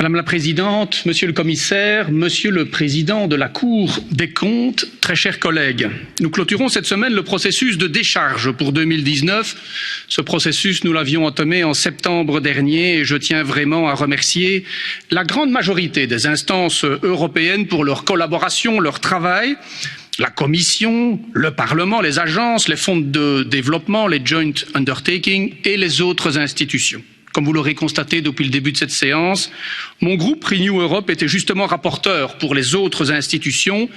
Madame la Présidente, Monsieur le Commissaire, Monsieur le Président de la Cour des comptes, très chers collègues, nous clôturons cette semaine le processus de décharge pour 2019. Ce processus, nous l'avions entamé en septembre dernier et je tiens vraiment à remercier la grande majorité des instances européennes pour leur collaboration, leur travail. La Commission, le Parlement, les agences, les fonds de développement, les joint undertakings et les autres institutions. Comme vous l'aurez constaté depuis le début de cette séance, mon groupe Renew Europe était justement rapporteur pour les autres institutions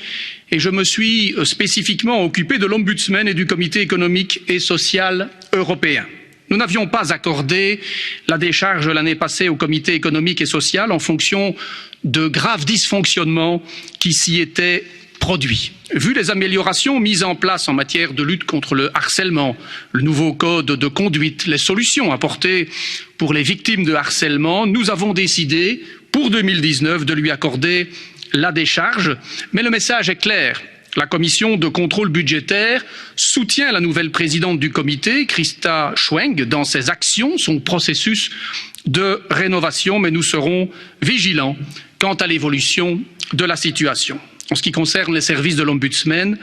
et je me suis spécifiquement occupé de l'Ombudsman et du Comité économique et social européen. Nous n'avions pas accordé la décharge l'année passée au Comité économique et social en fonction de graves dysfonctionnements qui s'y étaient produits. Vu les améliorations mises en place en matière de lutte contre le harcèlement, le nouveau code de conduite, les solutions apportées pour les victimes de harcèlement, nous avons décidé pour 2019 de lui accorder la décharge. Mais le message est clair. La commission de contrôle budgétaire soutient la nouvelle présidente du comité, Christa Schwenk, dans ses actions, son processus de rénovation, mais nous serons vigilants quant à l'évolution de la situation. En ce qui concerne les services de l'Ombudsman,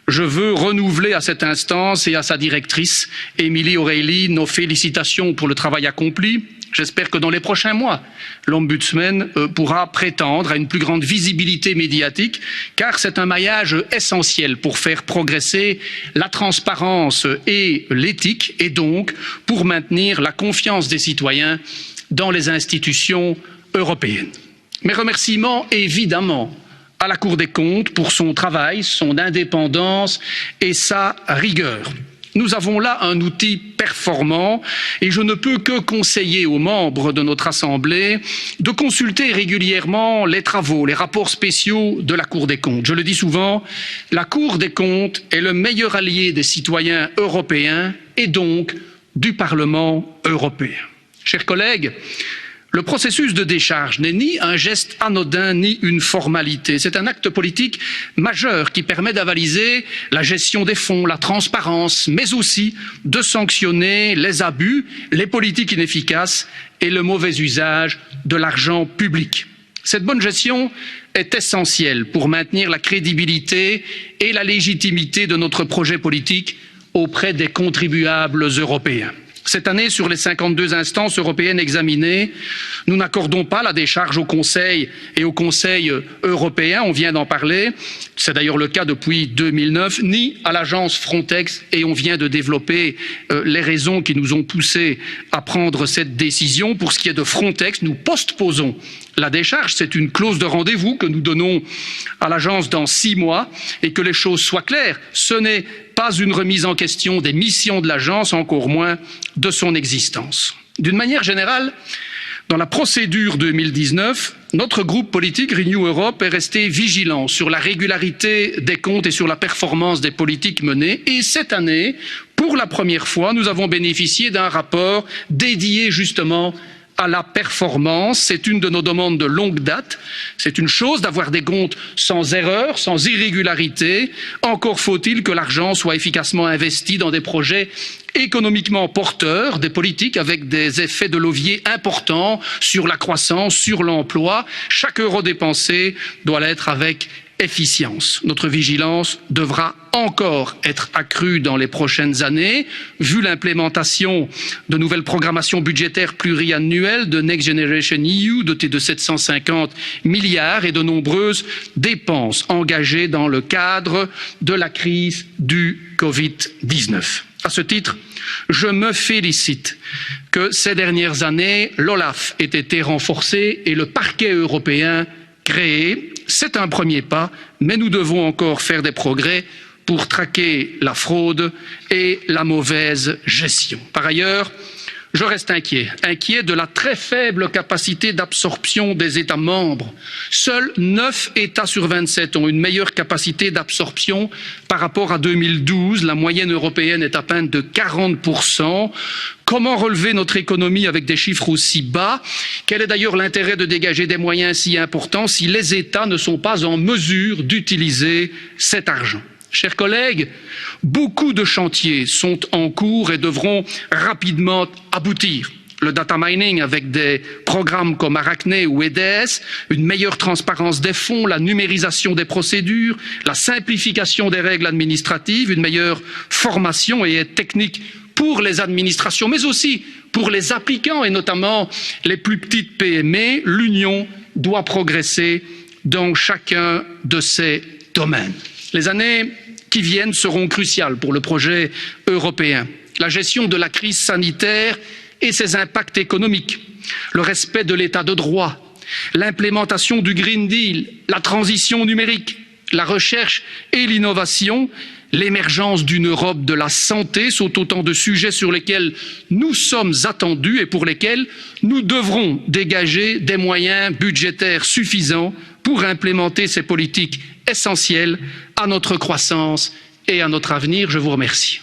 je veux renouveler à cette instance et à sa directrice, Émilie O'Reilly, nos félicitations pour le travail accompli. J'espère que dans les prochains mois, l'Ombudsman pourra prétendre à une plus grande visibilité médiatique, car c'est un maillage essentiel pour faire progresser la transparence et l'éthique, et donc pour maintenir la confiance des citoyens dans les institutions européennes. Mes remerciements, évidemment, à la Cour des comptes pour son travail, son indépendance et sa rigueur. Nous avons là un outil performant et je ne peux que conseiller aux membres de notre Assemblée de consulter régulièrement les travaux, les rapports spéciaux de la Cour des comptes. Je le dis souvent, la Cour des comptes est le meilleur allié des citoyens européens et donc du Parlement européen. Chers collègues, le processus de décharge n'est ni un geste anodin ni une formalité. C'est un acte politique majeur qui permet d'avaliser la gestion des fonds, la transparence, mais aussi de sanctionner les abus, les politiques inefficaces et le mauvais usage de l'argent public. Cette bonne gestion est essentielle pour maintenir la crédibilité et la légitimité de notre projet politique auprès des contribuables européens. Cette année, sur les 52 instances européennes examinées, nous n'accordons pas la décharge au Conseil et au Conseil européen, on vient d'en parler, c'est d'ailleurs le cas depuis 2009, ni à l'agence Frontex, et on vient de développer les raisons qui nous ont poussés à prendre cette décision. Pour ce qui est de Frontex, nous postposons la décharge, c'est une clause de rendez-vous que nous donnons à l'agence dans 6 mois, et que les choses soient claires, ce n'est pas une remise en question des missions de l'agence, encore moins de son existence. D'une manière générale, dans la procédure 2019, notre groupe politique Renew Europe est resté vigilant sur la régularité des comptes et sur la performance des politiques menées. Et cette année, pour la première fois, nous avons bénéficié d'un rapport dédié justement à la performance. C'est une de nos demandes de longue date. C'est une chose d'avoir des comptes sans erreur, sans irrégularité. Encore faut-il que l'argent soit efficacement investi dans des projets économiquement porteurs, des politiques avec des effets de levier importants sur la croissance, sur l'emploi. Chaque euro dépensé doit l'être avec efficience. Notre vigilance devra encore être accrue dans les prochaines années, vu l'implémentation de nouvelles programmations budgétaires pluriannuelles de Next Generation EU, dotées de 750 milliards et de nombreuses dépenses engagées dans le cadre de la crise du Covid-19. À ce titre, je me félicite que ces dernières années, l'OLAF ait été renforcé et le parquet européen créé. C'est un premier pas, mais nous devons encore faire des progrès pour traquer la fraude et la mauvaise gestion. Par ailleurs, je reste inquiet de la très faible capacité d'absorption des États membres. Seuls 9 États sur 27 ont une meilleure capacité d'absorption par rapport à 2012. La moyenne européenne est atteinte de 40%. Comment relever notre économie avec des chiffres aussi bas? Quel est d'ailleurs l'intérêt de dégager des moyens si importants si les États ne sont pas en mesure d'utiliser cet argent? Chers collègues, beaucoup de chantiers sont en cours et devront rapidement aboutir. le data mining avec des programmes comme Arachne ou EDS, une meilleure transparence des fonds, la numérisation des procédures, la simplification des règles administratives, une meilleure formation et aide technique pour les administrations, mais aussi pour les applicants et notamment les plus petites PME. L'Union doit progresser dans chacun de ces domaines. Les années qui viennent seront cruciales pour le projet européen. La gestion de la crise sanitaire et ses impacts économiques, le respect de l'état de droit, l'implémentation du Green Deal, la transition numérique, la recherche et l'innovation, l'émergence d'une Europe de la santé sont autant de sujets sur lesquels nous sommes attendus et pour lesquels nous devrons dégager des moyens budgétaires suffisants pour implémenter ces politiques essentielles à notre croissance et à notre avenir. Je vous remercie.